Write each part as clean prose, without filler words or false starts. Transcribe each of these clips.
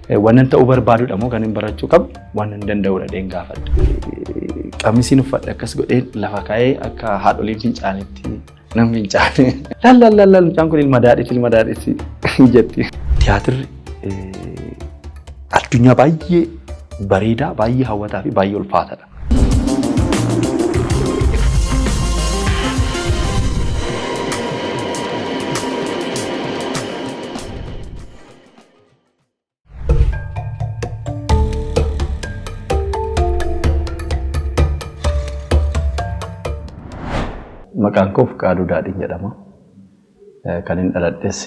Wannan ta'uu barbaadudha moo kan hin barachuu qabu waan hin danda'udha dheen gaafadha. Qamisiin uffadhe akkas godheen lafa kaa'ee akka haadholiin fincaanitti nan fincaane. Lallallallal mucaan kun ilma daadhiti jetti. Tiyaatirri addunyaa baay'ee bareedaa, baay'ee hawwataa fi baay'ee ulfaataadha. Maqaan koo Fiqaaduu Daadhiin jedhama. Kan hin dhaladhes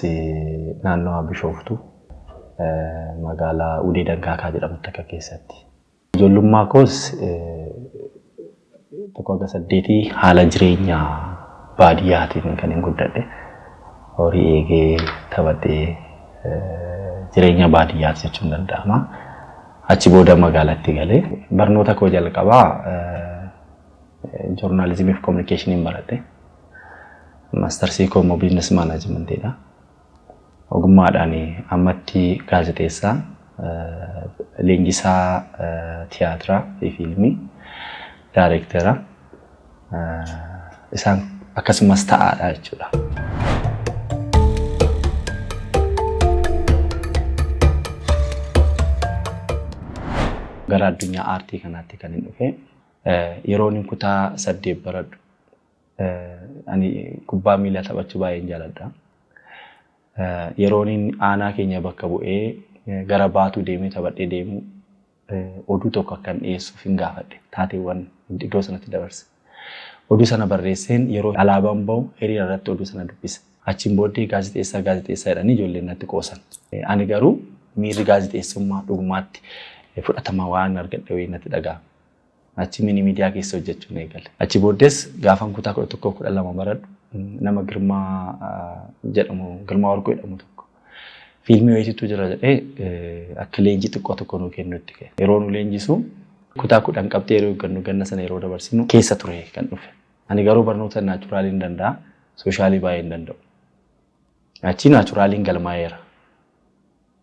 naannoo Bishooftuu magaalaa Udee Dankaakaa jedhamtu akka keessatti. Ijoollummaa koos tokko hanga 8 haala jireenyaa baadiyyaatiin kan hin guddadhe. Horii eegee taphadhee jireenya baadiyyaati jechuun danda'ama. Achi booda magaalaatti galee barnoota koo jalqabaa journalism and communication in baradhe. Master's ko business management dha. Ogummaadhaan ammatti gaazexeessaa, leenjisaa tiyaatiraa fi fiilmii, daayireektara isaan akkasumas ta'aadha jechuudha. Gara addunyaa aartii kanaatti kan hin dhufe yeroon kutaa 8 baradhu ani kubbaa miilaa taphachuu baay'een jaaladha. Yeroon aanaa keenya bakka bu'ee gara baatuu deemee taphadhee deemu oduu tokko akkan dhiyeessuuf hin gaafadhe taateewwan iddoo sanatti dabarse. Oduu sana barreesseen yeroo alaabaan bahu hiriira irratti oduu sana dubbise. Achiin booddee gaazexeessaa jedhanii ijoolleen natti qoosan. Ani garuu miirri gaazexeessummaa dhugumaatti fudhatama waan argadhe wayii natti dhaga'ama. Achi mini miidiyaa keessa hojjechuun eegale. Achi booddees gaafan kutaa 11-12 baradhu nama Girmaa Warqoo jedhamu tokko fiilmii wayiitu jira jedhee akka leenjii xiqqoo tokko nuu kennutti ka'e. Yeroo nu leenjisu kutaa 10 qabxee yeroo gannu ganna sana yeroo dabarsinu keessa ture kan dhufe. Ani garuu barnoota naachuraalii hin danda'a, soshaalii baay'ee hin danda'u. Achi naachuraaliin galmaa'eera.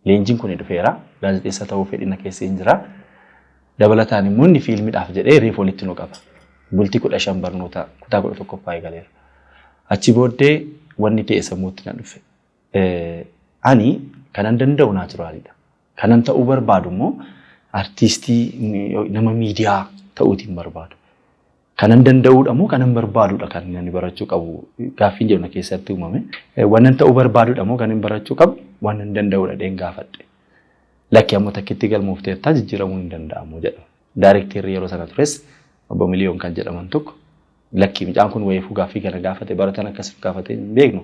Leenjiin kun dhufeera, gaazexeessa ta'uu fedhina keessa hin jira. Dabalataan immoo inni fiilmiidhaaf jedhee reef walitti nu qaba. Bultii 15 barnoota kutaa 11ffaa eegaleera. Achi booddee wanni ta'e sammuutti na dhufe. Ani kanan danda'u naachuraaliidha. Kanan ta'uu barbaadu immoo artiistii nama miidiyaa ta'uutiin barbaadu. Kanan danda'uudha moo kanan barbaaduudha kan inni barachuu qabu gaaffiin jedhu na keessatti uumame. Wannan ta'uu barbaaduudha moo kanan barachuu qabu waan danda'uudha dheen gaafadhe. Lakki ammoo takkitti galmoofteettaa jijjiiramuu hin danda'amu jedha. Daayireektarri yeroo sana tures obbo Miliyoon kan jedhaman tokko lakki mucaan kun wayifuu gaaffii kana gaafate baratan akkas gaafate hin beeknu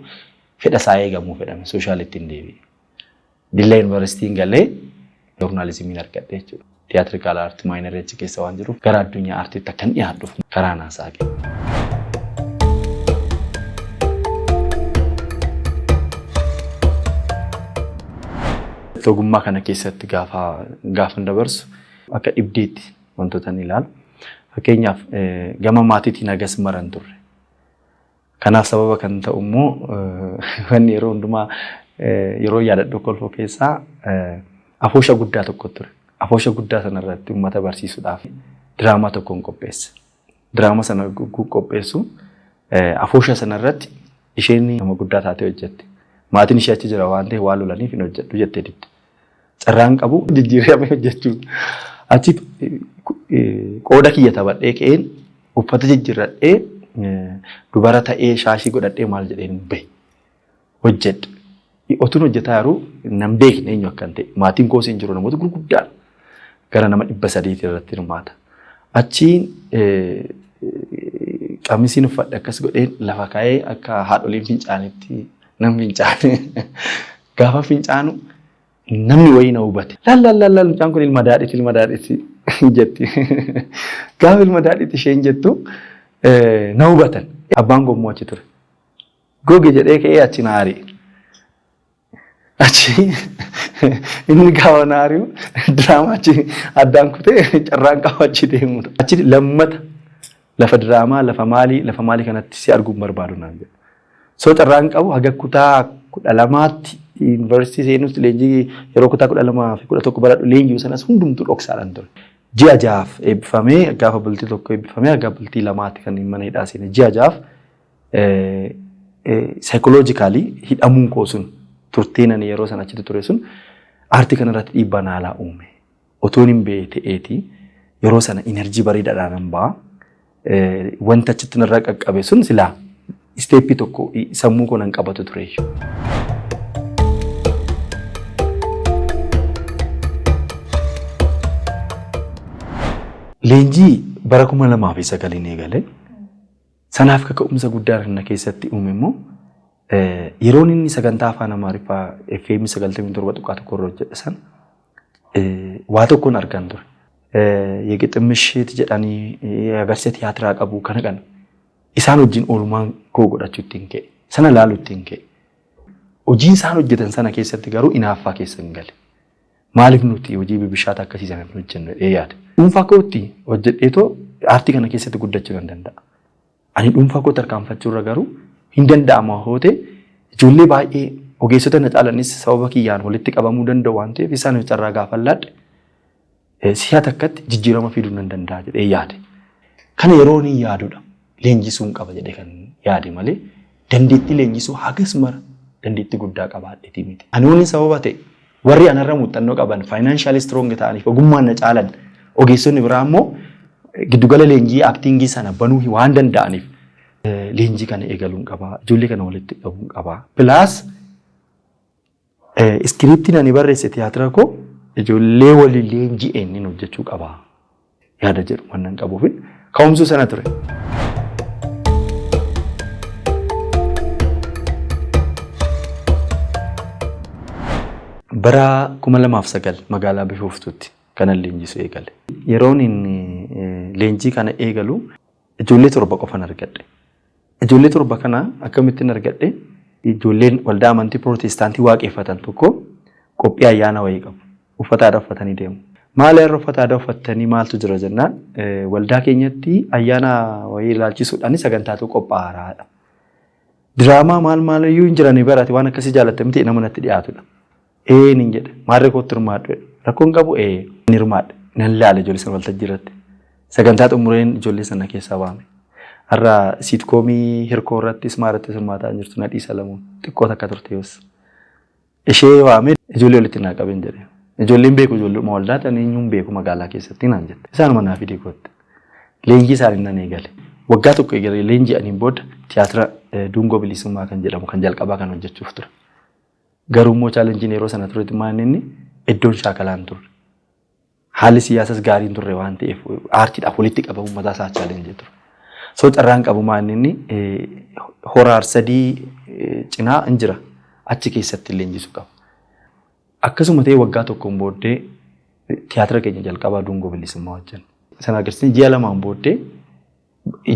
fedha isaa eegamuu fedhame sooshaalitti hin deebi'e. Dillaa Yuunivarsiitiin galee joornaalizimiin argadhe jechuudha. Tiyaatirikaal aartii maayinari achi keessa waan jiruuf gara addunyaa aartiitti akkan dhiyaadhuuf karaa naasaa qaba. Ogummaa kana keessatti gaafan dabarsu akka dhibdeetti wantoota ni ilaalu. Fakkeenyaaf gama maatiitiin hagas maran turre. Kanaaf sababa kan ta'u immoo wanni yeroo hundumaa yeroo yaadadhu kolfoo keessaa afoosha guddaa tokko ture. Afoosha guddaa sanarratti uummata barsiisuudhaaf diraamaa tokkoon qopheesse. Diraama sana qopheessu afoosha sanarratti isheen nama guddaa taatee hojjette. Maatiin ishee achi jira waan ta'eef waan lolaniif hin hojjedhu jettee didde. Carraan qabu jijjiiramee hojjechuu. Achi qooda kiyya taphadhee ka'een uffata jijjiirradhee dubara ta'ee shaashii godhadhee maal jedheen bahe hojjedha. Otuun hojjetaa yeroo nan beekne eenyu akkan ta'e maatiin koos hin jiru namoota gurguddaan gara nama 300 irratti hirmaata. Achiin qamisiin uffadhe akkas godheen lafa kaa'ee akka haadholiin fincaanitti nan fincaane. Gaafa fincaanu namni wayii na hubate. Lallallallal mucaan kun ilma daadhiti jetti. Gaafa ilma daadhiti isheen jettu na hubatan. Abbaan gommoo achi ture. Goge jedhee ka'ee achi naari. Achi inni gaafa naariu diraamaa achi addaan kutee carraan qaba achi deemudha. Achi lammata lafa diraamaa lafa maalii kanatti si arguun barbaadu naan jedhu. So carraan qabu haga kutaa 12tti yuunivarsiitii seenus leenjii yeroo kutaa 12 fi 11 baradhu leenjii sanas hundumtuu dhoksaadhaan ture. Ji'a jahaaf eebbifamee gaafa bultii tokko eebbifamee gaafa bultii lamaatti kan mana hidhaa seene. Ji'a jahaaf saayikoloojikaalii hidhamuun koo sun turtiin ani yeroo sana achitti ture sun aartii kanarratti dhiibbaa naalaa uume. Otoon hin beete'eeti yeroo sana inerjii bareedaadhaan nan ba'a. Wanta achitti narraa qaqqabe sun silaa isteeppii tokko sammuu koo nan qabatu ture. Leenjii bara 2009 eegale. Sanaaf kaka'umsa guddaa na keessatti uume immoo yeroon inni sagantaa afaan Amaariffaa FM 97.1 hojjedhan waa tokkoon argan ture. የግጥም ምሽት jedhanii agarsiisa tiyaatiraa qabu kana isaan wajjin oolmaan koo godhachuutti hin ka'e. Sana laaluutti hin ka'e. Hojiin isaan hojjetan sana keessatti garuu inaaffaa keessa hin gale. Maaliif nuti hojii bibishaata akkasii sana hojjennu yaada. Dhuunfaa kootti hojjedheetoo aartii kana keessatti guddachuu nan danda'a. Ani dhuunfaa koo tarkaanfachuurra garuu hin danda'ama hoote ijoollee baay'ee ogeessota na caalanis sababa kiyyaan walitti qabamuu danda'u waan ta'eef isaan carraa gaafalladhe si'a takkatti jijjiirama fiduu nan danda'a jedhee yaade. Kana yeroo ni yaadudha. Leenjisuun qaba jedhee kan yaade malee dandeettii leenjisuu hagas mara dandeettii guddaa qabaadheeti miti. Ani sababa ta'e warri anarra muuxannoo qaban financial strong ta'aniif ogummaan na caalan ogeessonni biraa immoo giddugala leenjii aktingii sana banuu waan danda'aniif leenjii kana eegaluun qaba. Ijoollee kana walitti qabuun qaba. Plus iskiriiptiin ani barreesse tiyaatira koo ijoollee waliin leenjii eenyuun hojjechuu qaba. Yaada jedhu waan qabuuf ka'umsuu sana ture. Bara 2009 magaalaa Bishooftuutti kana leenjisuu eegale. Yeroon inni leenjii kana eegalu ijoollee 7 qofan argadhe. Ijoollee 7 kana akkamittiin argadhe? Ijoolleen waldaa amantii Pirootestaantii waaqeffatan tokko qophii ayyaana wayii qabu. Uffata aadaa uffatanii deemu. Maal irra uffata aadaa uffatanii maaltu jira jennaan waldaa keenyatti ayyaana wayii ilaalchisuudhaan sagantaatu qophaa'aadha. Diraamaa maal iyyuu hin jiranii barate waan akkasii jaalatte miti nama natti dhiyaatudha. Nin jedhe maarree kootti hirmaadhu rakkoon qabu ni hirmaadhe nan laale ijoollee sana waltajjii irratti sagantaa xumureen ijoollee sana keessaa waame har'a siitkoomii hirkoo irrattis maaratti hirmaataa jirtu Nadhii Salamuun xiqqoo takka turte yoos ishee waame ijoollee walitti naa qaben jedhe ijoolleen beeku ijoollee waldaa ta'anii eenyuun beeku magaalaa keessatti naan jette isaanuma naa fidii kootti leenjii isaanii nan eegale waggaa tokko eegale leenjii aniin booda tiyaatira Dungoo Bilisummaa kan jedhamu kan jalqabaa kan hojjechuuf ture. Garuu immoo chaalenjiin yeroo sana turetti maal inni iddoon shaakalaan ture. Haalli siyaasas gaariin turre waan ta'eef aartiidhaaf walitti qabamu mataa isaa chaalenjii ture. So carraan qabu maal inni horaar sadii cinaa hin jira achi keessatti leenjisuu qaba. Akkasuma ta'ee waggaa tokkoon booddee tiyaatira keenya jalqabaa Dungoo Bilisummaa hojjenna. Sana agarsiisni ji'a lamaan booddee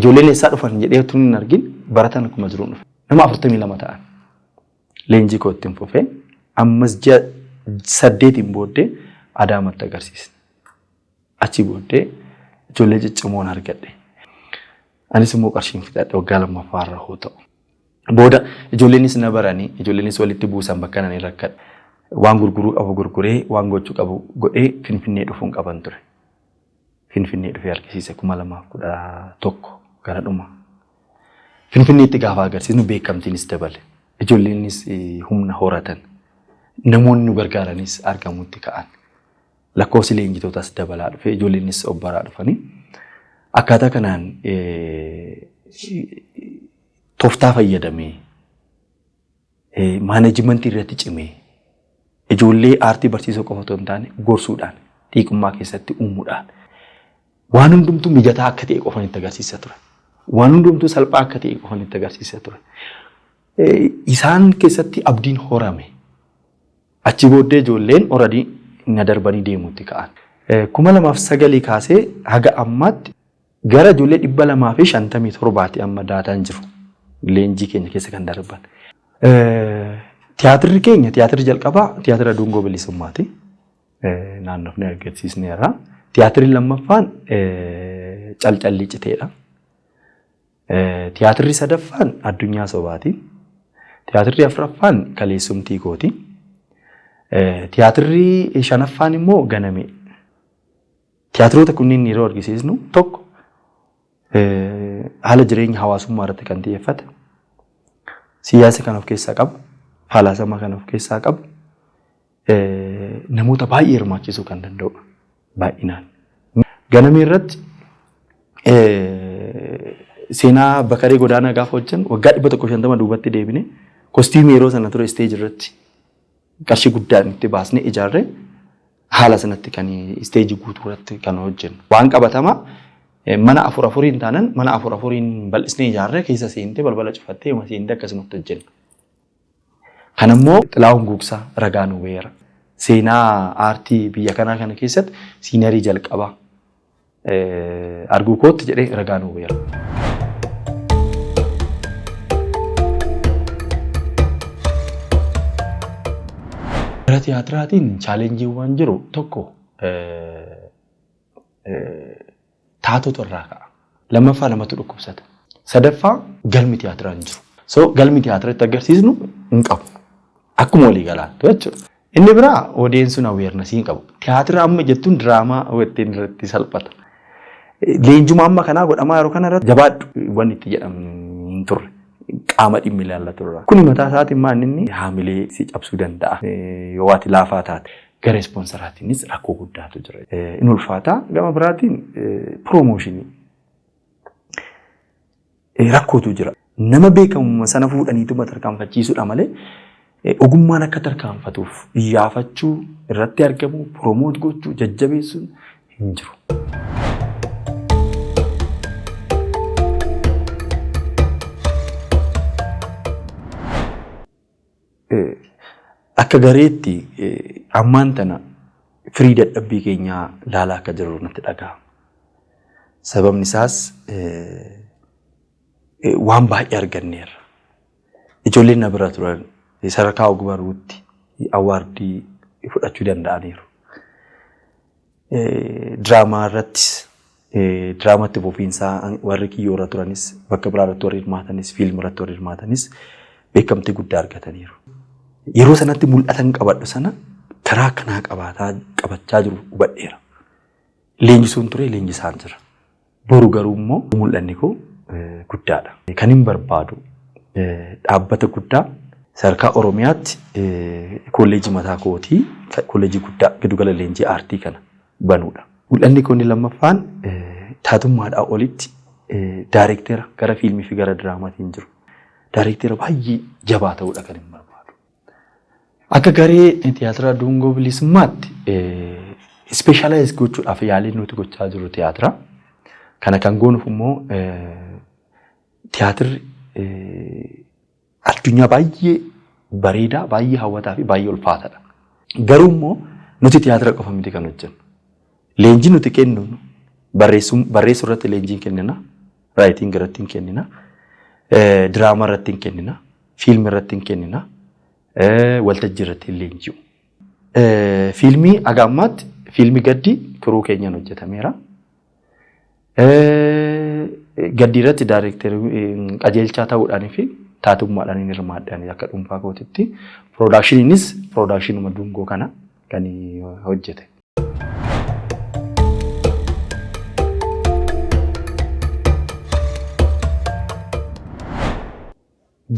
ijoolleen eessaa dhufan jedhee tun hin argin baratan akkuma jiruun dhufe. Nama 42 ta'an. Leenjii koo ittiin fufee ammas ji'a 8 booddee Adaamatti agarsiisne. Achi booddee ijoollee ciccimoon argadhe. Anis immoo qarshiin fidadhe waggaa lammaffaarra hoo ta'u. Booda ijoolleenis na baranii ijoolleenis walitti buusan bakka nan rakkadhe. Waan gurguruu qabu gurguree waan gochuu qabu godhee Finfinnee dhufuun qaban ture. Finfinnee dhufee argisiise 2011 gara dhuma. Finfinneetti gaafa agarsiisnu beekamtiinis dabale. Ijoolleenis humna horatan namoonni nu gargaaranis argamutti ka'an lakkoofsi leenjitootaas dabalaa dhufe ijoolleenis obbaraa dhufanii akkaataa kanaan tooftaa fayyadamee maanajimentii irratti cimee ijoollee aartii barsiisuu qofa otoo hin taane gorsuudhaan xiiqummaa keessatti uumuudhaan waan hundumtuu mijataa akka ta'e qofan itti agarsiisaa ture. Waan hundumtuu salphaa akka ta'e qofan itti agarsiisaa ture. Isaan keessatti abdiin horame. Achi booddee ijoolleen already na darbanii deemuutti ka'an. 2009 kaasee haga ammaatti gara ijoollee 257 amma daataan jiru. Leenjii keenya keessa kan darban. Tiyaatirri keenya tiyaatirri jalqabaa tiyaatira Dungoo Bilisummaati. Naannofnee agarsiisneerra. Tiyaatirri lammaffaan Calcallii Citeedha. Tiyaatirri sadaffaan Addunyaa Sobaati. Tiyaatirri afuraffaan Kaleessumtii Kooti. Tiyaatirri shanaffaan immoo ganame. Tiyaatiroota kunniin yeroo argisiisnu tokko haala jireenya hawaasummaa irratti kan xiyyeeffate, siyaasa kan of keessaa qabu, falaasama kan of keessaa qabu, namoota baay'ee hirmaachisuu kan danda'udha baay'inaan. Ganame irratti seenaa Bakaree Godaanaa gaafa hojjennu waggaa 150 duubatti deebine kostiimii yeroo sana ture isteejii irratti qarshii guddaan itti baasnee ijaarree haala sanatti kan isteejii guutuu irratti kan hojjennu. Waan qabatamaa mana 4-4 taanan mana 4-4 bal'isnee ijaarree keessa seentee balbala cufattee seentee akkasumatti hojjenna. Kanammoo Xilaawun Guugsaa ragaa nu beera. Seenaa aartii biyya kanaa kana keessatti siinerii jalqabaa arguu kootti jedhee ragaa nu beera. Gara tiyaatiraatiin chaalenjiiwwan jiru tokko taatota irraa ka'a. Lammaffaa lamatu dhukkubsata. Sadaffaa galmi tiyaatiraan jiru. So galmi tiyaatiratti agarsiisnu hin qabu. Akkuma walii galaatti jechuudha. Inni biraa odeessuun aweernasii hin qabu. Tiyaatira amma jettuun diraamaa wettiin irratti salphata. Leenjuma amma kanaa godhamaa yeroo kana irratti jabaadhu wanni itti jedhamu hin turre. Qaama dhimmi ilaallatu irraa. Kuni mataa isaatiin maal inni haamilee si cabsuu danda'a. Yoo ati laafaa taate gara ispoonsaraatiinis rakkoo guddaatu jira. Inni ulfaataa gama biraatiin piroomooshinii rakkootu jira. Nama beekamu sana fuudhaniituma tarkaanfachiisuudha malee ogummaan akka tarkaanfatuuf iyyaafachuu irratti argamu piroomoot gochuu jajjabeessuun hin jiru. Akka gareetti ammaan tana firii dadhabbii keenyaa ilaalaa akka jirru natti dhaga'ama. Sababni isaas waan baay'ee arganneerra. Ijoolleen na bira turan sadarkaa ogbarruutti awaardii fudhachuu danda'aniiru. Diraamaa irrattis diraamatti bofiinsaa warri kiyyoo irra turanis bakka biraa irratti warri hirmaatanis fiilmii irratti warri hirmaatanis beekamtii guddaa argataniiru. Yeroo sanatti mul'atan qabadhu sana karaa kanaa qabachaa jiru hubadheera. Leenjisuun ture leenjisaan jira. Boru garuu immoo mul'anni koo guddaadha. Kan hin barbaadu dhaabbata guddaa sadarkaa Oromiyaatti kolleejii mataa kootii kolleejii guddaa giddugala leenjii aartii kana banuudha. Mul'anni koo inni lammaffaan taatummaadhaa olitti daayireektera gara fiilmii fi gara diraamaatiin jiru. Daayireektera baay'ee jabaa ta'uudha kan hin barbaadu. Akka garee tiyaatira Dungoo Bilisummaatti ispeeshaalaayiz gochuudhaaf yaaliin nuti gochaa jirru tiyaatira. Kana kan goonuuf immoo tiyaatirri addunyaa baay'ee bareedaa, baay'ee hawwataa fi baay'ee ulfaataadha. Garuu immoo nuti tiyaatira qofa miti kan hojjennu. Leenjii nuti kennu barreessuu irratti leenjii kennina, raayitiin irratti kennina, diraamaa irratti kennina, fiilmii irratti kennina, waltajjii irratti leenji'u. Fiilmii agaammaatti fiilmii gaddi kiruu keenyaan hojjetameera. Gaddi irratti daayireektarii qajeelchaa ta'uudhaan fi taatummaadhaan inni hirmaadhaan akka dhuunfaa kootitti piroodaakshiniinis piroodakshinuma Dungoo kana kan hojjete.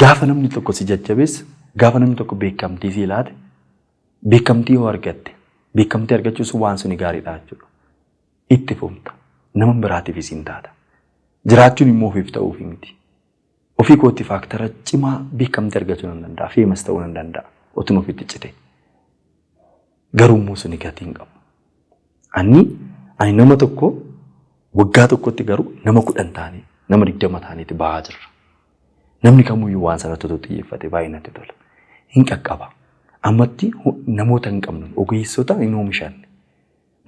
Gaafa namni tokko si jajjabeessa, gaafa namni tokko beekamtii si laate, beekamtii yoo argatte, beekamtii argachuus waan suni gaariidha jechuudha. Itti fufta. Nama biraatiifis hin taata. Jiraachuun immoo ofiif ta'uuf miti. Ofii kootti faaktara cimaa beekamtii argachuu nan danda'a, feemas ta'uu nan danda'a. Otuma ofitti cite. Garuu immoo suni gatii hin qabu. Ani nama tokko waggaa tokkotti garuu nama 10 ta'anii, nama 20 ta'aniitti bahaa jirra. Namni kamuyyuu waan sanatti xiyyeeffate baay'ee natti tola. Hin qaqqaba. Ammatti namoota hin qabnu ogeessota hin oomishanne.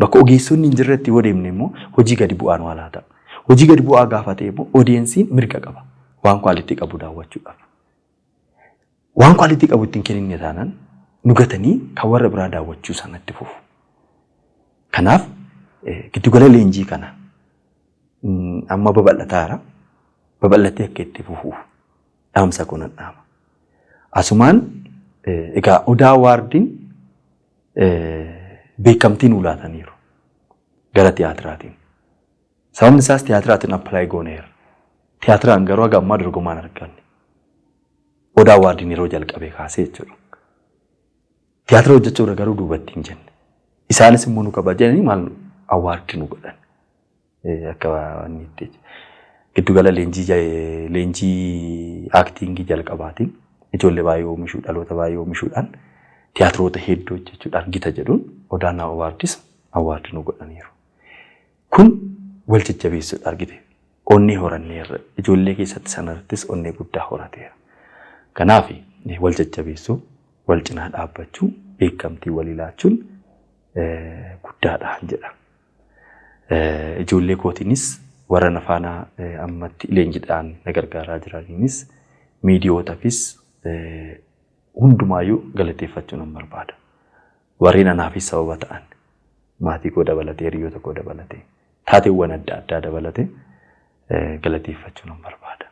Bakka ogeessonni hin jirretti yoo deemne immoo hojii gadi bu'aan waa laata. Hojii gadi bu'aa gaafa ta'e immoo odeessiin mirga qaba. Waan kwaalitii qabu daawwachuudhaaf. Waan kwaalitii qabu ittiin kennine taanaan nu gatanii kan warra biraa daawwachuu sanatti fufu. Kanaaf giddugala leenjii kana amma babal'ataara. Babal'atee akka itti fufuuf dhaamsa kunan dhaama. Asumaan egaa odaa waardiin beekamtiin ulaataniiru gara tiyaatiraatiin. Sababni isaas tiyaatiraatiin appilaayi gooneera. Tiyaatiraan garuu haga ammaa dorgomaan arganne. Odaa Awaardiin yeroo jalqabee kaasee jechuudha. Tiyaatira hojjechuudha garuu duubatti hin jenne. Isaanis immoo nu kabajanii maal awaardii nu godhan. Akka waan itti giddugala leenjii aaktiingii jalqabaatiin ijoollee baay'ee oomishuu dhaloota baay'ee oomishuudhaan tiyaatiroota hedduu hojjechuudhaan gita jedhuun Odaan Awaardis awaardii nu godhaniiru. Kun wal jajjabeessuudha argite. Onnee horanneerra ijoollee keessatti sanarrattis onnee guddaa horateera. Kanaaf wal jajjabeessuu, wal cinaa dhaabbachuu, beekamtii walii laachuun guddaadha jedha. Ijoollee kootiinis warra nafaanaa ammatti leenjiidhaan na gargaaraa jiraniinis miidiyootaafis hundumaayyuu galateeffachuu nan barbaada. Warreen anaafis sababa ta'an maatii koo dabalatee, hiriyoota koo dabalatee, taateewwan adda addaa dabalatee galateeffachuu nan barbaada.